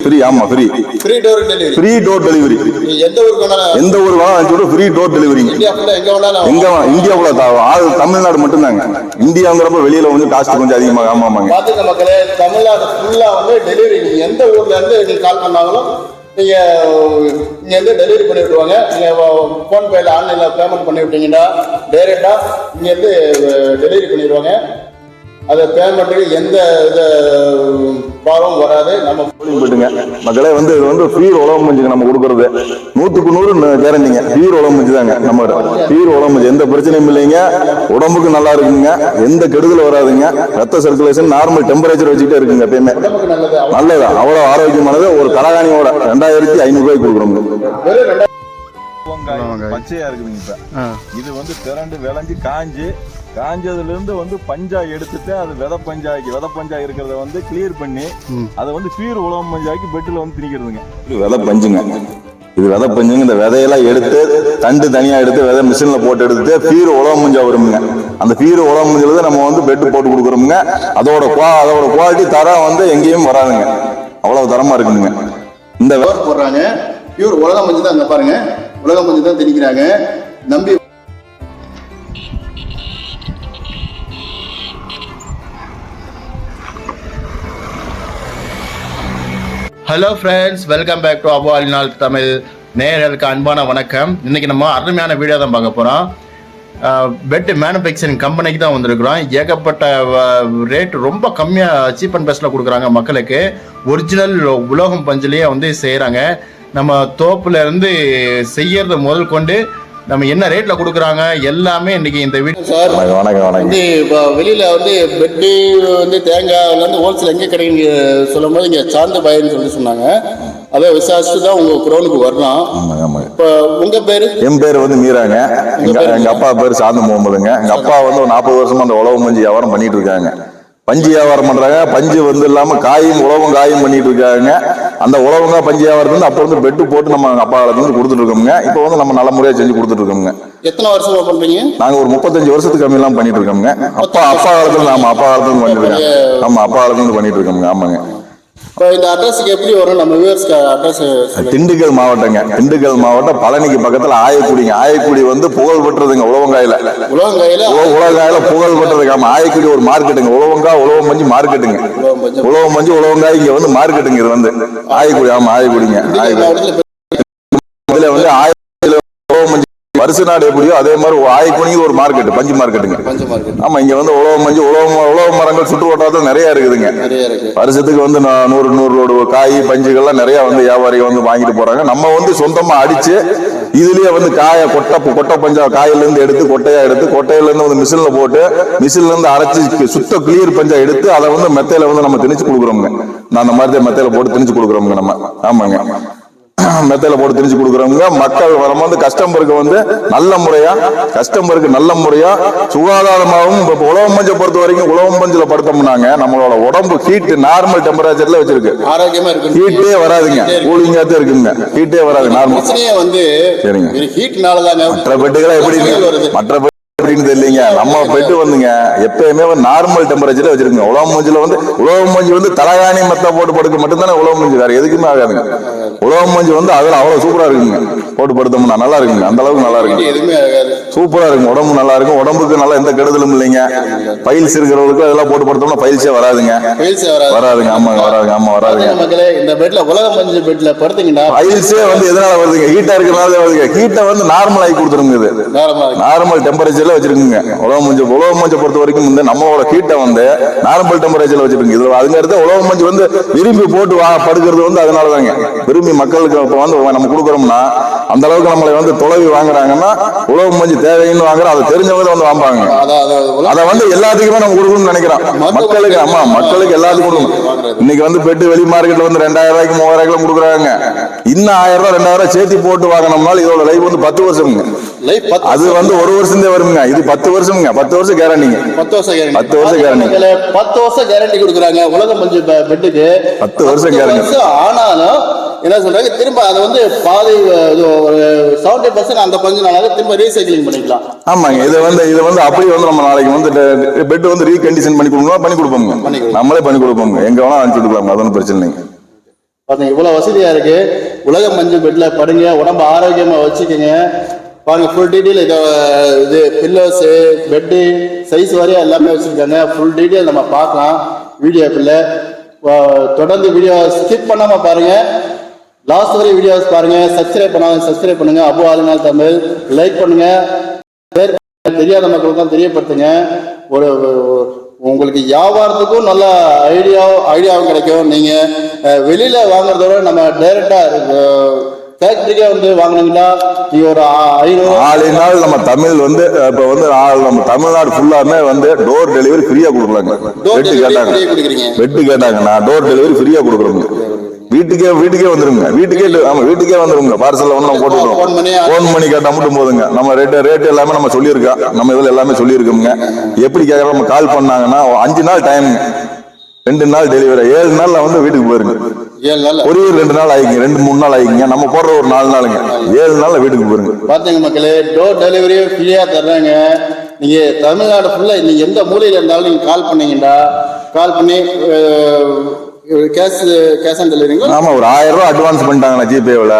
Free. ஆமா free. Free door delivery. Free door delivery. எந்த ஊருக்கு வேணாலும் எந்த ஊருக்கு வேணாலும் அனுப்பிச்சு விட்டு ஃப்ரீ டோர் டெலிவரி. இந்தியாவுல தமிழ்நாடு மட்டும்தாங்க. இந்தியாங்கிறப்ப வெளியில வந்து காஸ்ட் கொஞ்சம் அதிகமாக. ஆமாங்க. பாத்துக்க மக்களே, தமிழ்நாடு ஃபுல்லா வந்து டெலிவரி. நீங்க எந்த ஊர்ல இருந்து நீங்க கால் பண்ணாலும் நீங்க இங்க இருந்து டெலிவரி பண்ணி விட்டுருவாங்க. நீங்க போன்பேல ஆன்லைன்ல பேமெண்ட் பண்ணி விட்டீங்கன்னா டைரக்டா இங்க இருந்து டெலிவரி பண்ணிடுவாங்க. அது பேமெண்ட்டுக்கு எந்த பாவம் வராது. நம்ம போட்டுங்க மக்களே வந்து இது வந்து ஃப்ரீ உழவு மஞ்சுங்க நம்ம கொடுக்கறது 100க்கு 100 கேரண்டிங்க. பியூர் உழவு மஞ்சு தாங்க நம்ம. பியூர் உழவு மஞ்சு எந்த பிரச்சனையும் இல்லைங்க. உடம்புக்கு நல்லா இருக்குங்க. எந்த கெடுதல் வராதுங்க. ரத்த சர்க்குலேஷன் நார்மல் டெம்பரேச்சர் வச்சுக்கிட்டே இருக்குங்க. எப்பயுமே நல்லது. அவ்வளவு ஆரோக்கியமானது. ஒரு கலகாணியோட 2500 ரூபாய்க்கு கொடுக்குறோம். பச்சையா இருக்குதுங்க. இப்ப இது வந்து திரண்டு விளைஞ்சு காஞ்சதுல இருந்து வந்து பஞ்சா எடுத்துட்டு அது விதை பஞ்சா இருக்கிறத வந்து கிளியர் பண்ணி அதை வந்து பியூர் உலகம் பஞ்சாக்கி பெட்டில் வந்து திணிக்கிறதுங்க. விதை பஞ்சுங்க. இது விதை பஞ்சுங்க. இந்த விதையெல்லாம் எடுத்து தண்டு தனியா எடுத்து விதை மிஷின்ல போட்டு எடுத்துட்டு பியூர் உலகம் பஞ்சா வருமுங்க. அந்த பியூர் உலகம் பஞ்சுல நம்ம வந்து பெட்டு போட்டு கொடுக்குறோமுங்க. அதோட குவாலிட்டி தரம் வந்து எங்கேயும் வராதுங்க. அவ்வளவு தரமா இருக்குங்க. இந்த விதை போடுறாங்க பியூர் உலகம் பஞ்சு தான். அங்க பாருங்க, உலகம் பஞ்சு தான் திணிக்கிறாங்க. நம்பி hello friends, welcome back to அபுallinalltamil. நேயர்களுக்கு அன்பான வணக்கம். இன்னைக்கு நம்ம அருமையான வீடியோ தான் பார்க்க போகிறோம். பெட் மேனுஃபேக்சரிங் கம்பெனிக்கு தான் வந்திருக்கிறோம். ஏகப்பட்ட ரேட் ரொம்ப கம்மியாக சீப் அண்ட் பெஸ்ட்டில் கொடுக்குறாங்க மக்களுக்கு. ஒரிஜினல் உலோகம் பஞ்சிலேயே வந்து செய்கிறாங்க. நம்ம தோப்புல இருந்து செய்யறது முதல் கொண்டு நம்ம என்ன ரேட்ல கொடுக்குறாங்க எல்லாமே இன்னைக்கு இந்த வீடியோ. சார் வந்து இப்போ வெளியில வந்து பெட்டு வந்து தேங்காய்ல இருந்து ஹோல்சேல் எங்கே கிடைக்குங்க சொல்லும் போது இங்கே சார்ந்த பயன்னு சொல்லி சொன்னாங்க. அதை விசாரிச்சுட்டு தான் உங்க குரோனுக்கு வரலாம். இப்போ உங்க பேரு? என் பேர் வந்து மீராங்க. எங்க அப்பா பேர் சார்ந்த முகமதுங்க. எங்க அப்பா வந்து ஒரு 40 வருஷமா அந்த உழவு மஞ்சு வியாபாரம் பண்ணிட்டு இருக்காங்க. பஞ்சு வியாபாரம் பண்றாங்க. பஞ்சு வந்து இல்லாம உழவும் காயும் பண்ணிட்டு இருக்காங்க. அந்த உழவுங்க பஞ்சு வியாபாரத்துல அப்ப வந்து பெட்டு போட்டு நம்ம அப்பா காலத்துல இருந்து கொடுத்துட்டு இருக்கோங்க. இப்ப வந்து நம்ம நல்ல முறையா செஞ்சு கொடுத்துட்டு இருக்கோங்க. எத்தனை வருஷமா பண்றீங்க? நாங்க ஒரு 35 வருஷத்துக்கு கம்மி எல்லாம் பண்ணிட்டு இருக்கோங்க. அப்பா காலத்துல அப்பா காலத்துல இருந்து பண்ணிட்டு இருக்கோம். நம்ம அப்பா காலத்துல இருந்து பண்ணிட்டு இருக்கோங்க. ஆமாங்க. இந்த அட்ரஸ்க்கு எப்படி வரும்? நம்ம வியூவர்ஸ்க்கு அட்ரஸ். திண்டுக்கல் மாவட்டங்க. திண்டுக்கல் மாவட்டம் பழனிக்கு பக்கத்துல ஆயக்குடிங்க. ஆயக்குடி வந்து புகழ் பெற்றதுங்க. உழவங்காயில புகழ் பெற்றதுங்க. ஆமா, ஆயக்குடி ஒரு மார்க்கெட்டுங்க. உழவம் மஞ்சு மார்க்கெட்டுங்க. உழவம் மஞ்சு உழவங்காய் இங்க வந்து மார்க்கெட்டுங்க. இது வந்து ஆயக்குடி. ஆமா, ஆயக்குடிங்க. இதுல வந்து வருஷ நாடு எப்படியோ அதே மாதிரி ஆயக்குடிங்க ஒரு மார்க்கெட், பஞ்சு மார்க்கெட்டுங்க. ஆமா, இங்க வந்து உழவு மஞ்சு உழவு மரங்கள் சுற்று வட்டாரத்தில் நிறைய இருக்குதுங்க. வருஷத்துக்கு வந்து 100 லோடு காய் பஞ்சுகள்லாம் நிறைய வந்து வியாபாரிகள் வந்து வாங்கிட்டு போறாங்க. நம்ம வந்து சொந்தமா அடிச்சு இதுலயே வந்து கொட்டை பஞ்சா காயில இருந்து எடுத்து கொட்டையா எடுத்து கொட்டையில இருந்து வந்து மிஷின்ல போட்டு மிஷின்ல இருந்து அரைச்சு சுத்த கிளியர் பஞ்சா எடுத்து அதை வந்து மெத்தையில வந்து நம்ம திணிச்சு கொடுக்குறோங்க. நான் அந்த மாதிரி மெத்தையில போட்டு திணிச்சு கொடுக்குறோங்க நம்ம. ஆமாங்க, மெத்தையில போட்டு திரிச்சு கொடுக்குறவங்க. மக்கள் வந்து கஸ்டமருக்கு வந்து நல்ல முறையா சுகாதாரமாகவும். இப்ப உழவு மஞ்சை பொறுத்த வரைக்கும் உழவு மஞ்சள் படுத்தோம்னாங்க நம்மளோட உடம்பு ஹீட் நார்மல் டெம்பரேச்சர்ல வச்சிருக்கு. ஆரோக்கியமா இருக்கு. ஹீட்டே வராதுங்க. கூலிங்கா தான் இருக்குங்க. ஹீட்டே வராது. நார்மல் வந்து சரிங்க. மற்ற பெட்டுகளை எப்படி அப்படின்னு தெரியலீங்க. நம்ம பெட்டு வந்துங்க எப்பயுமே நார்மல் டெம்பரேச்சர்ல வச்சிருக்கோங்க. உழவு மஞ்சு வந்து தலகாணி மெத்த போட்டு படுக்க மட்டும்தானே உழவு மஞ்சு, வேற எதுக்குமே ஆகாதுங்க. உழவு மஞ்சு வந்து அதுல அவ்வளவு சூப்பரா இருக்குங்க. போட்டு படுத்தோம்னா நல்லா இருக்குங்க. அந்த அளவுக்கு நல்லா இருக்குங்க. சூப்பரா இருக்கும். உடம்பு நல்லா இருக்கும். உடம்புக்கு நல்லா எந்த கெடுதலும் இல்லைங்க. பைல்ஸ் இருக்கிறவங்களுக்கு அதெல்லாம் போட்டு படுத்தோம்னா பைல்ஸே வராதுங்க. வராதுங்க. ஆமாங்க, வராதுங்க. ஆமா, வராதுங்க. இந்த பெட்ல உலக மஞ்சு பெட்ல படுத்தீங்கன்னா பைல்ஸே வந்து எதனால வருதுங்க? ஹீட்டா இருக்கிறனால வருதுங்க. ஹீட்டை வந்து நார்மல் ஆகி கொடுத்துருங்க. இது நார்மல் டெம்பரேச்சர்ல வச்சிருக்குங்க. உழவு மஞ்சை பொறுத்த வரைக்கும் வந்து நம்மளோட ஹீட்டை வந்து நார்மல் டெம்பரேச்சர்ல வச்சிருக்குங்க. இது அதுங்க அடுத்து உழவு மஞ்சு வந்து விரும்பி போட்டு படுக்கிறது வந்து அதனாலதாங்க. விரும்பி மக்களுக்கு வந்து நம்ம கொடுக்குறோம்னா அந்த அளவுக்கு நம்மளை வந்து தொலைவி வாங்குறாங்கன்னா உழவு மஞ்சு தேவைன்னு வாங்குற அதை தெரிஞ்சவங்க வந்து வாங்குவாங்க. அதை வந்து எல்லாத்துக்குமே நம்ம கொடுக்கணும்னு நினைக்கிறோம். மக்களுக்கு. ஆமா, மக்களுக்கு எல்லாத்துக்கும் கொடுக்கணும். இன்னைக்கு வந்து பெட்டு வெளி மார்க்கெட்ல வந்து 2000 ரூபாய்க்கு 3000 ரூபாய்க்கு கொடுக்குறாங்க. இன்னும் 1000 ரூபாய் 2000 சேர்த்து போட்டு வாங்கினோம்னால இதோட லைஃப் வந்து 10 வருஷம்ங்க. அது வந்து 1 வருஷம் வருங்க. இது 10 வருஷம்ங்க. 10 வருஷம் கேரண்டிங்க. 10 வருஷம் கேரண்டி கொடுக்குறாங்க உலக மஞ்சு பெட்டுக்கு. 10 வருஷம் கேரண்டி. ஆனாலும் என்ன சொல்றாங்க, திரும்ப அதை வந்து பாதி 70% அந்த பஞ்சு நாளாக திரும்ப ரீசைக்கிளிங் பண்ணிக்கலாம். ஆமாங்க. இது வந்து அப்படி வந்து நம்ம நாளைக்கு வந்து பெட் வந்து ரீகண்டிஷன் பண்ணி கொடுப்போம். பண்ணி கொடுப்போங்க. நம்மளே பண்ணி கொடுப்போங்க. எங்க வேணா அனுப்பிச்சு கொடுக்கலாம். அது ஒன்றும் பிரச்சனை இல்லைங்க. பாருங்க இவ்வளவு வசதியா இருக்கு. உலகம் மஞ்சு பெட்ல படுங்க, உடம்பு ஆரோக்கியமா வச்சுக்கோங்க. பாருங்க ஃபுல் டீட்டெயில் இது பில்லோஸ், பெட்டு சைஸ் வரையா எல்லாமே வச்சிருக்காங்க. ஃபுல் டீட்டெயில் நம்ம பார்க்கலாம் வீடியோக்குள்ள. தொடர்ந்து வீடியோ ஸ்கிப் பண்ணாம பாருங்க, லாஸ்ட் வரை வீடியோஸ் பாருங்க. சப்ஸ்கிரைப் பண்ணாங்க சப்ஸ்கிரைப் பண்ணுங்க. அபு ஆலினால் தமிழ் லைக் பண்ணுங்க. தெரியாத மக்களுக்கு தான் தெரியப்படுத்துங்க. ஒரு உங்களுக்கு வியாபாரத்துக்கும் நல்ல ஐடியாவும் கிடைக்கும். நீங்க வெளியில வாங்குறதோட நம்ம டைரக்டா ஃபேக்டரிக்கே வந்து வாங்கினீங்கன்னா நீங்க ஒரு 500 ஆலினால் நம்ம தமிழ் வந்து இப்ப வந்து நம்ம தமிழ்நாடு ஃபுல்லாமே வந்து டோர் டெலிவரி ஃப்ரீயா கொடுக்கலாங்க. பெட்டு கேட்டாங்கன்னா டோர் டெலிவரி ஃப்ரீயா கொடுக்குறோங்க. வீட்டுக்கே வந்துருங்க. வீட்டுக்கே வந்துருங்க. பார்சல்ல வந்து நம்ம போட்டுக்கிறோம். போன் பண்ணி கேட்டா மட்டும் போதுங்க. நம்ம ரேட் எல்லாமே நம்ம சொல்லியிருக்கோம். நம்ம இதுல எல்லாமே சொல்லியிருக்கோங்க. எப்படி கேட்கறோம், நம்ம கால் பண்ணாங்கன்னா 5 நாள் டைம், 2 நாள் டெலிவரி, 7 நாள்ல வந்து வீட்டுக்கு போயிருங்க. 7 நாள் ஒரு 2 நாள் ஆகிங்க, 2-3 நாள் ஆகிங்க. நம்ம போடுற ஒரு 4 நாளுங்க, 7 நாள்ல வீட்டுக்கு போயிருங்க. பாத்தீங்க மக்களே, டோர் டெலிவரி ஃப்ரீயா தர்றாங்க. நீங்க தமிழ்நாடு ஃபுல்லா நீங்க எந்த மூலையில இருந்தாலும் நீங்க கால் பண்ணீங்கன்னா கால் பண்ணி கேஷ் ஆன் டெலிவரிங்க. ஆமா, ஒரு 1000 ரூபாய் அட்வான்ஸ் பண்ணிட்டாங்கண்ணா ஜிபேவில்.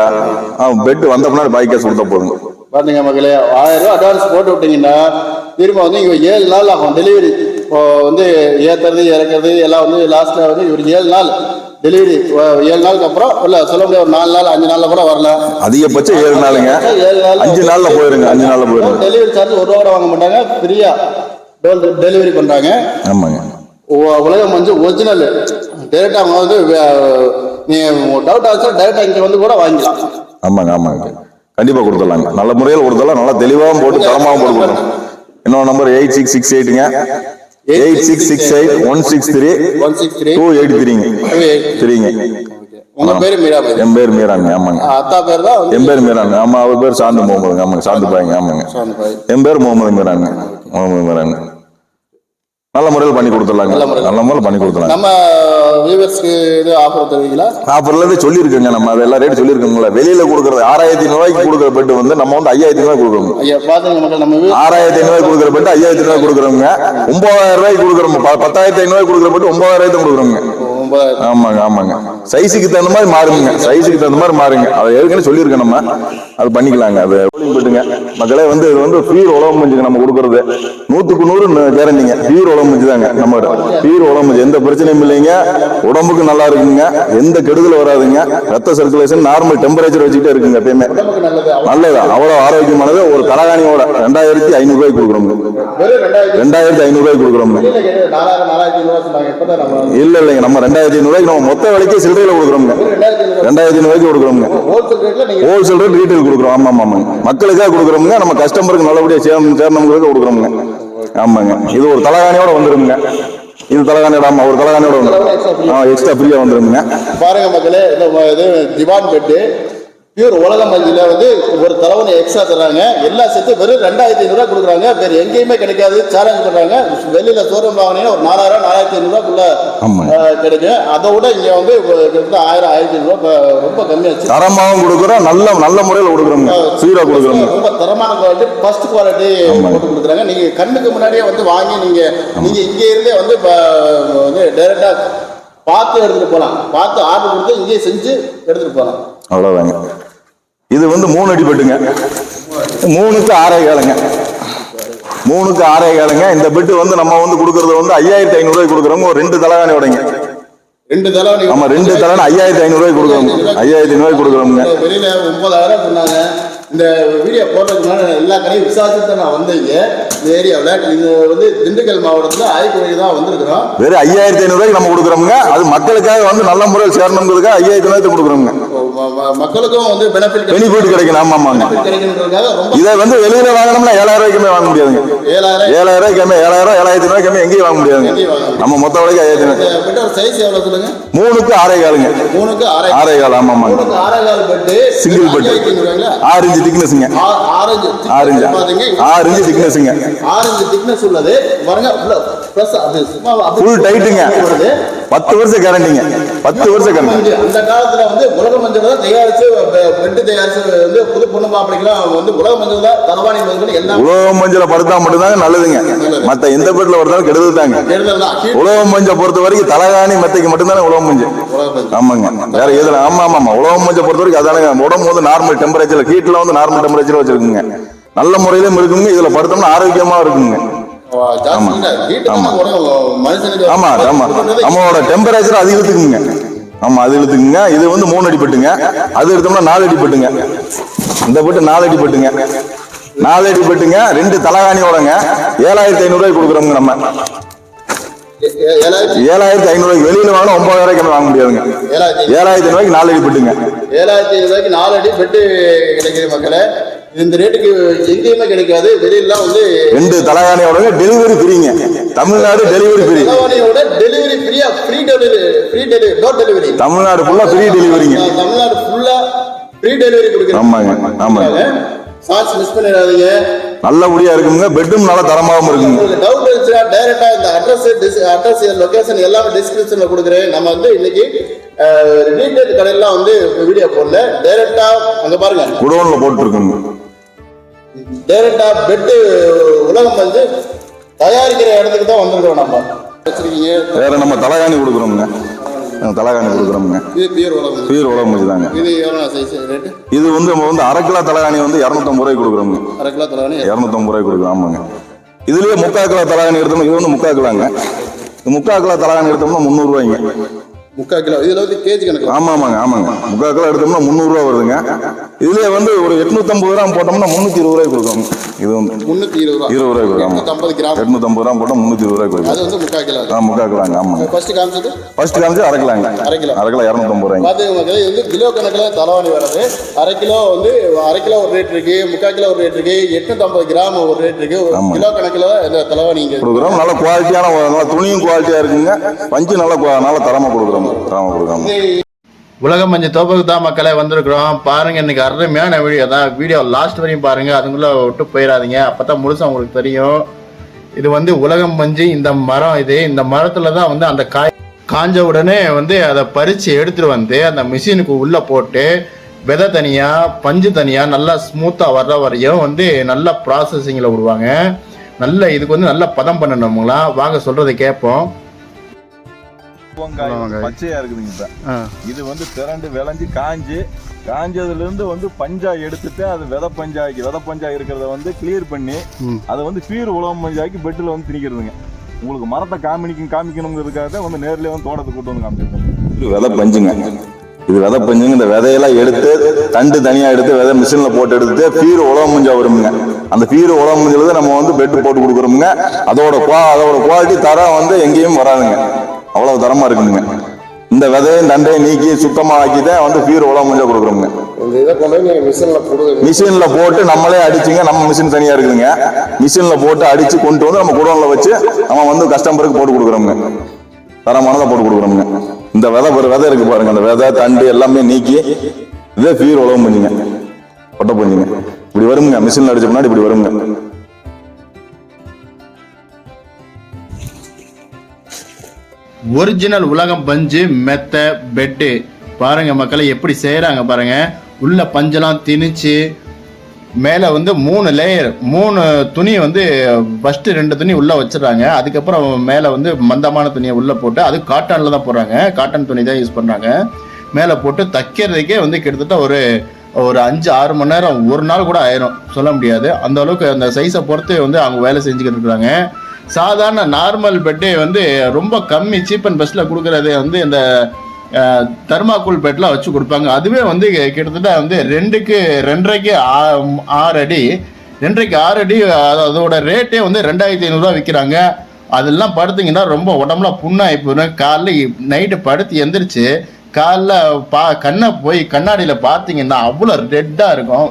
பெட் வந்த பின்னாடி பை கேஷ் கொடுத்தா போதுங்க. பாத்தீங்க மக்களே, 1000 ரூபாய் அட்வான்ஸ் போட்டு விட்டீங்கன்னா திரும்ப வந்து இங்க 7 நாள் ஆகும் டெலிவரி. வந்து ஏத்துறது இறக்குறது எல்லாம் வந்து லாஸ்ட்ல வந்து ஒரு 7 நாள் டெலிவரி. 7 நாளுக்கு அப்புறம் இல்ல சொல்ல முடியாது, ஒரு 4 நாள் 5 நாள்ல கூட வரலாம். அதிகபட்சம் 7 நாளுங்க. 7 நாள் 5 நாள்ல போயிருங்க. 5 நாள்ல போயிருங்க. டெலிவரி சார்ஜ் 1 ரூபா கூட வாங்க மாட்டாங்க, ஃப்ரீயா டெலிவரி பண்றாங்க. ஆமாங்க. உலகம் வந்து ஒரிஜினல். டைரக்டா அவங்க வந்து நீங்க டவுட் ஆச்சுன்னா டைரக்டா இங்க வந்து கூட வாங்கிக்கலாம். ஆமாங்க. கண்டிப்பா கொடுத்துடலாங்க. நல்ல முறையில் கொடுத்துடலாம். நல்லா தெளிவாகவும் போட்டு தரமாகவும் போட்டு கொடுக்கணும். இன்னொரு நம்பர் 8668ங்க 8668163283 உங்க பேரு மீரா? என் பேர் மீராங்க. ஆமாங்க. அத்தா பேர் தான் என் பேர் மீராங்க. ஆமா, அவர் பேர் சாந்து முகமது. ஆமாங்க, சாந்து பாய்ங்க. ஆமாங்க, என் பேர் முகமது மீராங்க. நல்ல முறையில் பண்ணி கொடுத்துடலாங்க. நல்ல முறையில் பண்ணி கொடுத்துடலாம். நம்ம வியூவர்ஸ்க்கு இது ஆஃபர் தருவீங்களா? ஆஃபர்ல சொல்லியிருக்கோங்க. நம்ம அதெல்லாம் ரேட் சொல்லியிருக்கோங்களா. வெளியில கொடுக்குறது 6500 ரூபாய்க்கு கொடுக்குற பெட்டு வந்து நம்ம வந்து 5000 ரூபாய் கொடுக்குறோம். பாத்துங்க மக்கள், நம்ம 6500 ரூபாய் கொடுக்குற பெட்டு 5000 ரூபாய் கொடுக்குறோங்க. 9000 ரூபாய்க்கு கொடுக்குறோம். 10500 ரூபாய் கொடுக்குற பெட்டு 9000 கொடுக்குறோங்க. ஆமாங்க. சைஸுக்கு தகுந்த மாதிரி மாறுங்க. அதை ஏற்கனவே சொல்லியிருக்கேன். நம்ம அது பண்ணிக்கலாங்க. அது பெட்டுங்க மக்களே வந்து இது வந்து பியூர் உலகம் மஞ்சுங்க நம்ம கொடுக்கறது. 100க்கு 100 கேரண்டிங்க. பியூர் உலகம் மஞ்சு தாங்க நம்ம பியூர் உலகம் மஞ்சு. எந்த பிரச்சனையும் இல்லைங்க. உடம்புக்கு நல்லா இருக்குங்க. எந்த கெடுதல் வராதுங்க. ரத்த சர்க்குலேஷன் நார்மல் டெம்பரேச்சர் வச்சுக்கிட்டே இருக்குங்க. எப்பயுமே நல்லதா, அவ்வளவு ஆரோக்கியமானது. ஒரு தலகாணியோட 2500 ரூபாய்க்கு கொடுக்குறோம். 2500 ரூபாய்க்கு கொடுக்குறோம். இல்லைங்க, நம்ம 2500 ரூபாய்க்கு நம்ம மொத்த விலைக்கு சில்லறையில கொடுக்குறோங்க. 2500 ரூபாய்க்கு கொடுக்குறோங்க. ஹோல்சேல் ரேட் ரீட்டைல் கொடுக்குறோம். ஆமாங்க, மக்களுக்காக கொடுக்குறோங்க. நம்ம கஸ்டமருக்கு நல்லபடியா சேரணுங்கிறதுக்கு கொடுக்குறோங்க. ஆமாங்க. இது ஒரு தலகாணியோட வந்துருங்க. இது தலகாணியோட, ஆமா, ஒரு தலகாணியோட வந்துடும். எக்ஸ்ட்ரா ஃப்ரீயா வந்துருங்க. பாருங்க மக்களே, இது திவான் பெட்டு பியூர் உலகம் மஞ்சில வந்து ஒரு தலைவனை எக்ஸ்ட்ரா தர்றாங்க. எல்லா சேர்த்து வெறும் 2500 ரூபாய் கொடுக்குறாங்க. வேற எங்கேயுமே கிடைக்காது. சேலஞ்ச் பண்றாங்க. வெளியில ஷோரூம் வாங்கினீங்கன்னா ஒரு 4000 4500 ரூபாய்க்குள்ள கிடைக்கும். அதை விட இங்க வந்து 1000 1500 ரூபாய் ரொம்ப கம்மியாச்சு. தரமாவும் கொடுக்குறோம். நல்ல முறையில் கொடுக்குறோங்க. சீரா கொடுக்குறோங்க. ரொம்ப தரமான குவாலிட்டி, ஃபர்ஸ்ட் குவாலிட்டி போட்டு கொடுக்குறாங்க. நீங்க கண்ணுக்கு முன்னாடியே வந்து வாங்கி நீங்க இங்க இருந்தே வந்து டைரக்டா பார்த்து எடுத்துட்டு போகலாம். பார்த்து ஆர்டர் கொடுத்து இங்கேயே செஞ்சு எடுத்துட்டு போகலாம். அவ்வளவுதாங்க. இது வந்து 3 அடி பெட்டுங்க. 3க்கு 6.5 3க்கு 6.5. இந்த பெட்டு வந்து நம்ம வந்து கொடுக்கறது வந்து 5500 ரூபாய்க்கு கொடுக்குறோங்க. ஒரு 2 தலகாணி உடைங்க. 2 தலகாணி. ஆமா, 2 தலகாணி 5500 ரூபாய்க்கு கொடுக்குறோங்க. 5500 ரூபாய்க்கு கொடுக்குறோங்க. வெளியில 9000 சொன்னாங்க. இந்த வீடியோ போடுறதுக்கு முன்னாடி எல்லா கடையும் விசாரிச்சுட்டு நான் வந்தீங்க. இந்த ஏரியாவில் இது வந்து திண்டுக்கல் மாவட்டத்தில் ayakudi தான் வந்திருக்கிறோம். வெறும் 5500 ரூபாய்க்கு நம்ம கொடுக்குறோங்க. அது மக்களுக்காக வந்து நல்ல முறையில் சேரணுங்கிறதுக்காக 5000 ரூபாய்க்கு கொடுக்குறோங்க. மக்களுக்கும் வந்து பெனிஃபிட் கிடைக்கும். ஆமாங்க. இதை வந்து வெளியில வாங்கணும்னா 7000 ரூபாய்க்குமே வாங்க முடியாதுங்க. 7000 ரூபாய்க்கு 7000 ரூபாய்க்கு எங்கேயும் வாங்க முடியாதுங்க. நம்ம மொத்த விலைக்கு 5000. சைஸ் எவ்வளவு சொல்லுங்க? 3க்கு 6.5. 3க்கு 6.5. ஆமாங்க. 3க்கு 6.5 பெட் சிங்கிள் பெட். 6 இன்ச் திக்னஸ்ங்க. 6 இன்ச் திக்னஸ்ங்க. 6 இன்ச் திக்னஸ் உள்ளது. பாருங்க, பிளஸ் அது ஃபுல் டைட்டுங்க. 10 வருஷம் கேரண்டிங்க. 10 வருஷம் கேரண்டி. அந்த காலத்துல வந்து உலக மஞ்சள் தான் தயாரிச்சு பெட் தயாரிச்சு வந்து புது பொண்ணு மாப்பிளைக்கெல்லாம் வந்து உலக மஞ்சள் தான் தலவாணி மஞ்சள் எல்லாம். உலக மஞ்சளை படுத்தா மட்டும்தாங்க நல்லதுங்க. மத்த எந்த பெட்ல படுத்தாலும் கெடுதல் தாங்க. உலக மஞ்சள் பொறுத்த வரைக்கும் தலகாணி மெத்தைக்கு மட்டும்தானே உலக மஞ்சள். ஆமாங்க, வேற எதுல? ஆமா ஆமா, உலக மஞ்சள் பொறுத்த வரைக்கும் அதானங்க. உடம்பு வந்து நார்மல் டெம்பரேச்சர்ல, ஹீட்ல வந்து நார்மல் டெம்பரேச்சர் வச்சிருக்குங்க. நல்ல முறையிலும் இருக்குங்க. இதுல படுத்தோம்னா ஆரோக்கியமா இருக்குங்க. ஆமா ஆமா, நம்மளோட டெம்பரேச்சர் அது இழுத்துக்குங்க. ஆமா, அது இழுத்துக்குங்க. இது வந்து 3 அடி பெட்டுங்க. அது எடுத்தோம்னா 4 அடி பெட்டுங்க. இந்த பெட்டு 4 அடி பெட்டுங்க. 4 அடி பெட்டுங்க. 2 தலகாணியோடங்க 7500 ரூபாய்க்கு கொடுக்குறோங்க. நம்ம 7500 ரூபாய்க்கு வெளியில வாங்க 9000 ரூபாய்க்கு வாங்க முடியாதுங்க. 7500 ரூபாய்க்கு 4 அடி பெட்டுங்க. 7500 ரூபாய்க்கு 4 அடி பெட்டு கிடைக்குது மக்களே. இந்த ரேட்டுக்கு எங்கேயுமே கிடைக்காது. வெளியெல்லாம் வந்து 2 தலகாணியோட டெலிவரி ஃப்ரீங்க. Tamil Nadu delivery free. தலகாணியோட டெலிவரி ஃப்ரீயா? Free delivery door delivery. Tamil Nadu ஃபுல்லா ஃப்ரீ டெலிவரிங்க. தமிழ்நாடு ஃபுல்லா ஃப்ரீ டெலிவரி கொடுக்குறோம். ஆமாங்க ஆமாங்க. சார்ஜ் மிஸ் பண்ணிடாதீங்க. நல்லபடியா இருக்குங்க. பெட்டும் நல்ல தரமாவும் இருக்குங்க. உங்களுக்கு டவுட் இருந்துச்சுன்னா டைரக்டா இந்த அட்ரஸ் லொகேஷன் எல்லாமே டிஸ்கிரிப்ஷன்ல கொடுக்குறேன். நம்ம வந்து இன்னைக்கு ரீட்டைல் கடையெல்லாம் வந்து வீடியோ போடல, டைரக்டா அங்க பாருங்க குடோன்ல போட்டு இருக்குங்க. டைரக்டா பெட் உலகம் வந்து தயாரிக்கிற இடத்துக்கு தான் வந்திருக்கோம். நம்ம வச்சிருக்கீங்க. வேற நம்ம தலகாணி கொடுக்குறோங்க. தலகாணி கொடுக்குறோங்க. இது பியூர் உலகம் மஞ்சள் தாங்க. இது எவ்வளவு சைஸ் ரேட்? இது வந்து நம்ம வந்து 1/2 கிலோ தலகாணி வந்து 250 ரூபாய்க்கு கொடுக்குறோங்க. 1/2 கிலோ தலகாணி 250 ரூபாய்க்கு கொடுக்குறோம். ஆமாங்க. இதுலயே 3/4 கிலோ தலகாணி எடுத்தோம்னா, இது வந்து 3/4 கிலோங்க. 3/4 கிலோ தலகாணி எடுத்தோம்னா 300 ரூபாய்ங்க. 3/4 கிலோ. இதுல வந்து கேஜி கணக்கு. ஆமா ஆமாங்க ஆமாங்க. 3/4 கிலோ எடுத்தோம்னா 300 ரூபா வருதுங்க. இதுல வந்து ஒரு 850 கிராம் போட்டோம்னா 320 ரூபாய்க்கு கொடுக்கும். இது வந்து 320 ரூபாய். 20 ரூபாய்க்கு கொடுக்கும். 850 கிராம் 850 கிராம் போட்டா 320 ரூபாய்க்கு கொடுக்கும். அது வந்து 3/4 கிலோ. 3/4 கிலோங்க. ஆமாங்க. ஃபர்ஸ்ட் காமிச்சது 1/2 கிலோங்க. 1/2 கிலோ 250 ரூபாய்ங்க. பாத்தீங்க மக்களே, இது வந்து கிலோ கணக்குல தலவாணி வருது. 1/2 கிலோ வந்து 1/2 கிலோ ஒரு ரேட் இருக்கு, 3/4 கிலோ ஒரு ரேட் இருக்கு, 850 கிராம் ஒரு ரேட் இருக்கு. கிலோ கணக்குல இந்த தலவாணி இங்க கொடுக்குறோம். நல்ல குவாலிட்டியான, நல்ல துணியும் குவாலிட்டியா இருக்குங்க. பஞ்சு நல்ல தரமா கொடுக்குறோம். உலக மஞ்சள் தோப்புக்கு தான் மக்களே வந்திருக்கிறோம். பாருங்க, இன்னைக்கு அருமையான வீடியோ தான். வீடியோ லாஸ்ட் வரையும் பாருங்க, அதுக்குள்ள விட்டு போயிடாதீங்க. அப்பதான் முழுசா உங்களுக்கு தெரியும். இது வந்து உலகம் மஞ்சு. இந்த மரம், இந்த மரத்துல தான் வந்து அந்த காஞ்ச உடனே வந்து அதை பறிச்சு எடுத்துட்டு வந்து அந்த மிஷினுக்கு உள்ள போட்டு விதை தனியா பஞ்சு தனியா நல்லா ஸ்மூத்தா வர்ற வரையும் வந்து நல்லா ப்ராசஸிங்ல விடுவாங்க. நல்ல இதுக்கு வந்து நல்லா பதம் பண்ணணுங்களா. வாங்க சொல்றதை கேட்போம். பச்சையா இருக்குதுங்க. இப்ப இது வந்து திரண்டு விளைஞ்சு காஞ்சதுல இருந்து வந்து பஞ்சா எடுத்துட்டு அது விதை பஞ்சா இருக்கிறத வந்து கிளியர் பண்ணி அதை வந்து பியூர் உலகம் பஞ்சாக்கி பெட்ல வந்து திணிக்கிறதுங்க. உங்களுக்கு மரத்தை காமிக்கணுங்கிறதுக்காக வந்து நேர்லயே வந்து தோட்டத்தை கூட்டு வந்து காமிச்சிருக்கோம். இது விதை பஞ்சுங்க. இந்த விதையெல்லாம் எடுத்து தண்டு தனியா எடுத்து விதை மிஷின்ல போட்டு எடுத்துட்டு பியூர் உலகம் மஞ்சா வருமுங்க. அந்த பியூர் உலகம் மஞ்சள் நம்ம வந்து பெட் போட்டு கொடுக்குறோமுங்க. அதோட குவாலிட்டி தரம் வந்து எங்கேயும் வராதுங்க. அவ்வளவு தரமா இருக்குங்க. இந்த விதையும் தண்டையும் நீக்கி சுத்தமா ஆக்கிதான் வந்து பியூர் உலகம் மஞ்சள் கொடுக்குறோங்க. மிஷின்ல போட்டு நம்மளே அடிச்சுங்க. நம்ம மிஷின் தனியா இருக்குதுங்க. மிஷின்ல போட்டு அடிச்சு கொண்டு வந்து நம்ம குடோன்ல வச்சு நம்ம வந்து கஸ்டமருக்கு போட்டு கொடுக்குறோங்க. தரமானதை போட்டு கொடுக்குறோங்க. இந்த விதை இருக்கு பாருங்க. அந்த விதை தண்டு எல்லாமே நீக்கி இதே பியூர் உலகம் பஞ்சுங்க. கொட்டை பஞ்சுங்க. இப்படி வருங்க. மிஷின்ல அடிச்ச முன்னாடி இப்படி வருங்க. ஒரிஜினல் உலகம் பஞ்சு மெத்த பெட்டு பாருங்க மக்களை எப்படி செய்யறாங்க பாருங்க. உள்ள பஞ்செல்லாம் திணிச்சு மேலே வந்து 3 லேயர் 3 துணி வந்து ஃபர்ஸ்ட் 2 துணி உள்ள வச்சிடறாங்க. அதுக்கப்புறம் மேலே வந்து மந்தமான துணியை உள்ள போட்டு, அது காட்டன்ல தான் போடுறாங்க. காட்டன் துணி தான் யூஸ் பண்றாங்க. மேலே போட்டு தைக்கிறதுக்கே வந்து கிட்டத்தட்ட ஒரு 5-6 மணி நேரம், ஒரு நாள் கூட ஆயிரும் சொல்ல முடியாது. அந்த அளவுக்கு அந்த சைஸை பொறுத்து வந்து அவங்க வேலை செஞ்சுக்கிட்டு இருக்கிறாங்க. சாதாரண நார்மல் பெட்டே வந்து ரொம்ப கம்மி சீப் அண்ட் பெஸ்ட்ல கொடுக்கறது வந்து இந்த தர்மாக்கூல் பெட்லாம் வச்சு கொடுப்பாங்க. அதுவே வந்து கிட்டத்தட்ட வந்து 2.5க்கு 6 அடி 2.5க்கு 6 அடி. அதோட ரேட்டே வந்து 2500 ரூபா விற்கிறாங்க. அதெல்லாம் படுத்திங்கன்னா ரொம்ப உடம்புல புண்ணாகி போயிடும். காலைல நைட்டு படுத்து எந்திரிச்சு காலைல கண்ணை போய் கண்ணாடியில் பார்த்தீங்கன்னா அவ்வளோ ரெட்டாக இருக்கும்.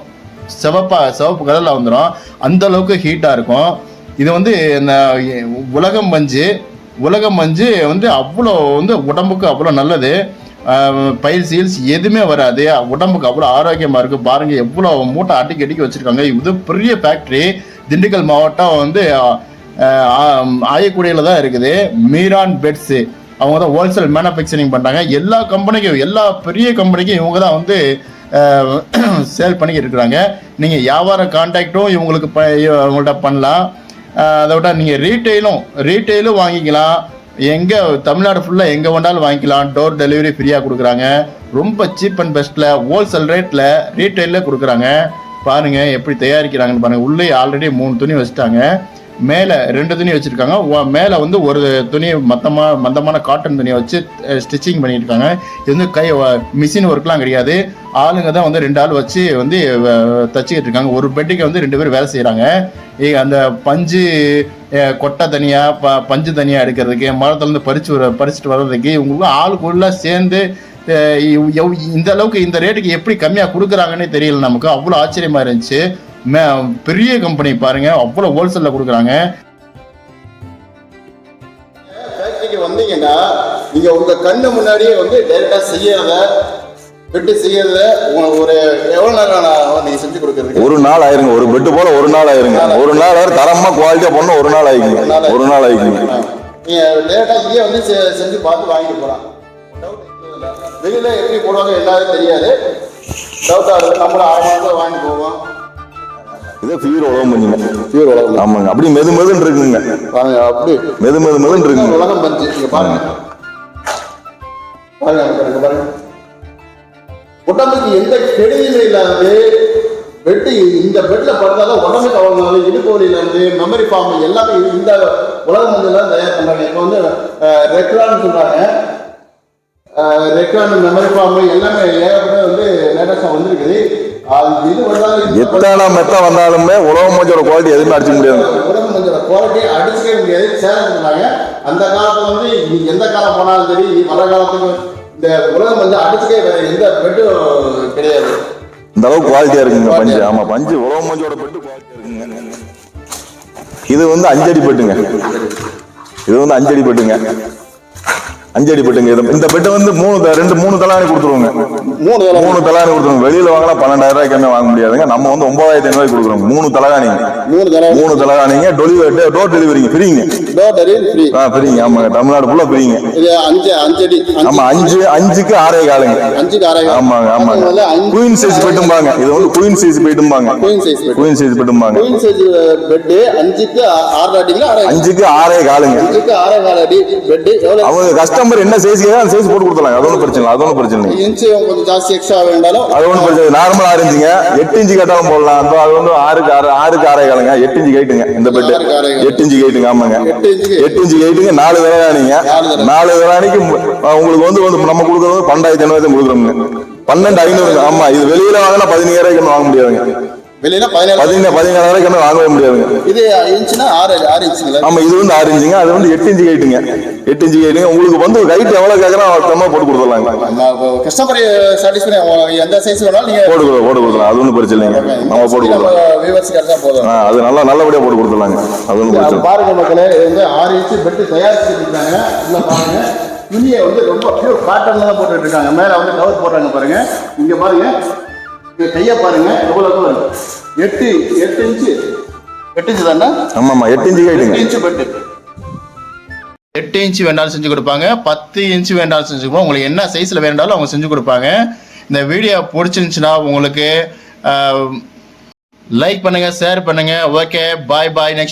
சிவப்பு கலரில் வந்துடும். அந்த அளவுக்கு ஹீட்டாக இருக்கும். இது வந்து இந்த உலகம் மஞ்சு வந்து அவ்வளோ வந்து உடம்புக்கு அவ்வளோ நல்லது. பைல் சீல்ஸ் எதுவுமே வராது. உடம்புக்கு அவ்வளோ ஆரோக்கியமாக இருக்குது. பாருங்கள் எவ்வளோ மூட்டை அடிக்கி வச்சுருக்காங்க. இது பெரிய ஃபேக்ட்ரி. திண்டுக்கல் மாவட்டம் வந்து ஆயக்குடியில் தான் இருக்குது. மீரான் பெட்ஸு அவங்க தான் ஹோல்சேல் மேனுஃபேக்சரிங் பண்ணுறாங்க. எல்லா கம்பெனிக்கும், எல்லா பெரிய கம்பெனிக்கும் இவங்க தான் வந்து சேல் பண்ணிக்கிட்டு இருக்கிறாங்க. நீங்கள் வியாபார கான்டாக்டும் இவங்களுக்கு இவங்கள்ட்ட பண்ணலாம். அதை விட நீங்கள் ரீட்டெயிலும் வாங்கிக்கலாம். எங்கே தமிழ்நாடு ஃபுல்லாக எங்கே வேண்டாலும் வாங்கிக்கலாம். டோர் டெலிவரி ஃப்ரீயாக கொடுக்குறாங்க. ரொம்ப சீப் அண்ட் பெஸ்ட்டில் ஹோல்சேல் ரேட்டில் ரீட்டெயிலில் கொடுக்குறாங்க. பாருங்கள் எப்படி தயாரிக்கிறாங்கன்னு பாருங்கள். உள்ளே ஆல்ரெடி 3 துணி வச்சுட்டாங்க. மேலே 2 துணி வச்சுருக்காங்க. மேலே வந்து ஒரு துணி மந்தமான காட்டன் துணியை வச்சு ஸ்டிச்சிங் பண்ணிட்டு இருக்காங்க. இது வந்து மிஷின் ஒர்க்லாம் கிடையாது. ஆளுங்க தான் வந்து 2 ஆள் வச்சு வந்து தச்சுக்கிட்டு இருக்காங்க. ஒரு பெட்டுக்கு வந்து 2 பேர் வேலை செய்கிறாங்க. அந்த பஞ்சு கொட்டை தனியாக பஞ்சு தனியாக எடுக்கிறதுக்கு, மரத்துலேருந்து பறிச்சுட்டு வர்றதுக்கு இவங்களுக்கு ஆளுக்குள்ள சேர்ந்து இந்த அளவுக்கு இந்த ரேட்டுக்கு எப்படி கம்மியாக கொடுக்குறாங்கன்னே தெரியல நமக்கு. அவ்வளோ ஆச்சரியமாக இருந்துச்சு. பெரிய கம்பெனி பாருங்க, அவ்வளோ ஹோல்சேலில் கொடுக்குறாங்க. ஃபேக்டரிக்கு வந்தீங்கன்னா நீங்கள் உங்கள் கண்ணு முன்னாடியே வந்து டைரெக்டாக பெட்டு செய்யறத ஒரு எவ்வளோ நேரம் நீங்கள் செஞ்சு கொடுக்குறது? ஒரு நாள் ஆயிருங்க. ஒரு பெட்டு போல ஒரு நாள் ஆயிருங்க. ஒரு நாள் ஆயிரம் தரமாக குவாலிட்டியாக பண்ண ஒரு நாள் ஆகிக்குங்க. ஒரு நாள் ஆகிக்குங்க. நீங்கள் டேரெக்டாக இங்கே வந்து செஞ்சு பார்த்து வாங்கிட்டு போகலாம். வெளியில் எப்படி போடுவாங்க எல்லாரும் தெரியாது. டவுட்டாக இருக்குது. நம்மளும் 1000 வாங்கி போவோம். இதே பியூர் உலகம் பஞ்சுங்க. ஆமாங்க. அப்படி மெதுன்னு இருக்குங்க. பாருங்க, அப்படி மெதுன்னு இருக்குங்க. உலகம் பஞ்சு. இங்க பாருங்க பாருங்க. உடம்புக்கு எந்த கெடுதலும் இல்லாது பெட்டு. இந்த பெட்ல படுத்தாதான் உடம்புக்கு அவங்க இடுப்பு வலியில இருந்து மெமரி ஃபார்ம் எல்லாமே இந்த உலகம் மஞ்சள் தான் தயார் பண்றாங்க. இப்போ வந்து ரெக்ரான் சொல்றாங்க. ரெக்ரான் மெமரி ஃபார்ம் எல்லாமே ஏகப்பட்ட வந்து லேட்டஸ்டா வந்திருக்குது. எத்தனை மெத்த வந்தாலுமே உலக மஞ்சோட குவாலிட்டி எதுவுமே அடிச்சுக்க முடியாது. உலக மஞ்சோட குவாலிட்டி அடிச்சுக்கவே முடியாது. சேலம் சொன்னாங்க. அந்த காலத்துல வந்து எந்த காலம் போனாலும் சரி, வர காலத்துக்கு இந்த உலக மஞ்சள் அடிச்சுக்கவே வேற எந்த பெட்டும் கிடையாது. இந்த அளவுக்கு குவாலிட்டியா இருக்குங்க பஞ்சு. ஆமா, பஞ்சு உலக மஞ்சோட பெட்டு குவாலிட்டியா இருக்குங்க. இது வந்து 5 அடி பெட்டுங்க. இது வந்து 5 அடி பெட்டுங்க. 5 அடி பெட்டுங்க. இந்த பெட்டு வந்து 3 தலாணி கொடுத்துருவோங்க. 3 தலாணி கொடுத்துருவோங்க. வெளியில வாங்கினா 12,000 ரூபாய்க்கு வாங்க முடியாதுங்க. நம்ம வந்து 9,500 ரூபாய்க்கு கொடுக்குறோம். 3 தலகாணிங்க. 3 தலகாணிங்க. டோர் டெலிவரிங்க ஃப்ரீங்க. ஃப்ரீங்க. ஆமாங்க. தமிழ்நாடு ஃபுல்லா ஃப்ரீங்க. இது 5 அடி. ஆமா, 5க்கு 6 காலுங்க. 5க்கு 6 ஆமாங்க. ஆமாங்க. குயின் சைஸ் பெட்டும்பாங்க. இது வந்து குயின் சைஸ் பெட்டும்பாங்க. குயின் சைஸ் பெட்டும்பாங்க. குயின் சைஸ் பெட் 5க்கு 6 அடிங்களா? 5க்கு 6 காலுங்க. 5க்கு 6 அடி பெட். அவங்க கஸ்டமர் என்ன சைஸ் கேட்க அந்த சைஸ் போட்டு கொடுத்துலாம். அது ஒன்றும் பிரச்சனை இல்லை. அது ஒன்றும் பிரச்சனை இல்லை. இன்ச்சு கொஞ்சம் ஜாஸ்தி எக்ஸ்ட்ரா வேண்டாலும் அது ஒன்றும் பிரச்சனை. நார்மல் 6 இன்ச்சுங்க. 8 இன்ச்சு கேட்டாலும் போடலாம். அது வந்து 6க்கு 6 காலுங்க. 8 இன்ச்சு கைட்டுங்க. இந்த பெட்டு 8 இன்ச்சு கைட்டுங்க. ஆமாங்க. 8 இன்ச்சு கைட்டுங்க. 4 தலகாணிங்க. 4 தலகாணிக்கு உங்களுக்கு வந்து நம்ம கொடுக்குறது 12,500 கொடுக்குறோங்க. 12,500. ஆமா, இது வெளியில வாங்கினா 15,000 ரூபாய்க்கு வாங்க முடியாதுங்க. வெளியில 17,000 ரூபாய்க்கு வாங்கவே முடியாதுங்க. இது இன்ச்சுனா 6 இன்ச்சுங்களா? ஆமா, இது வந்து 6 இன்ச்சுங்க. அது வந்து 8 இன்ச்சு கைட்டுங்க. 8 இன்ச்சு கைட்டுங்க. உங்களுக்கு வந்து கைட் எவ்வளவு கேட்கறோம் அவ்வளவு போட்டு கொடுத்துடலாங்க. கஸ்டமர் சாட்டிஸ்ஃபை எந்த சைஸ் வேணாலும் நீங்க போட்டு கொடுக்கலாம். அது ஒன்றும் பிரச்சனை இல்லைங்க. நம்ம போட்டு கொடுக்கலாம். வியூவர்ஸ் கேட்டா போதும். அது நல்லபடியா போட்டு கொடுத்துடலாங்க. அது ஒன்றும் பிரச்சனை. பாருங்க மக்களே, இது வந்து 6 இன்ச்சு பெட் தயாரிச்சுட்டு இருக்காங்க. உள்ள பாருங்க, துணியை வந்து ரொம்ப பியூர் காட்டன்ல தான் போட்டுட்டு இருக்காங்க. மேல வந்து கவர் போடுறாங்க பாருங்க. இங்க பாருங்க, கையை பாருங்க எவ்வளவு 8 இன்ச்சு தானே? ஆமாம்மா, 8 இன்ச்சு கைட்டுங்க. 8 இன்ச்சு பெட். 8 இன்ச்சு வேண்டாலும் செஞ்சு கொடுப்பாங்க. 10 இன்ச்சு வேண்டாலும் செஞ்சு கொடுப்பாங்க. உங்களுக்கு என்ன சைஸில் வேண்டாலும் அவங்க செஞ்சு கொடுப்பாங்க. இந்த வீடியோ பிடிச்சிருந்துச்சுன்னா உங்களுக்கு லைக் பண்ணுங்க, ஷேர் பண்ணுங்க. ஓகே, பாய். நெக்ஸ்ட்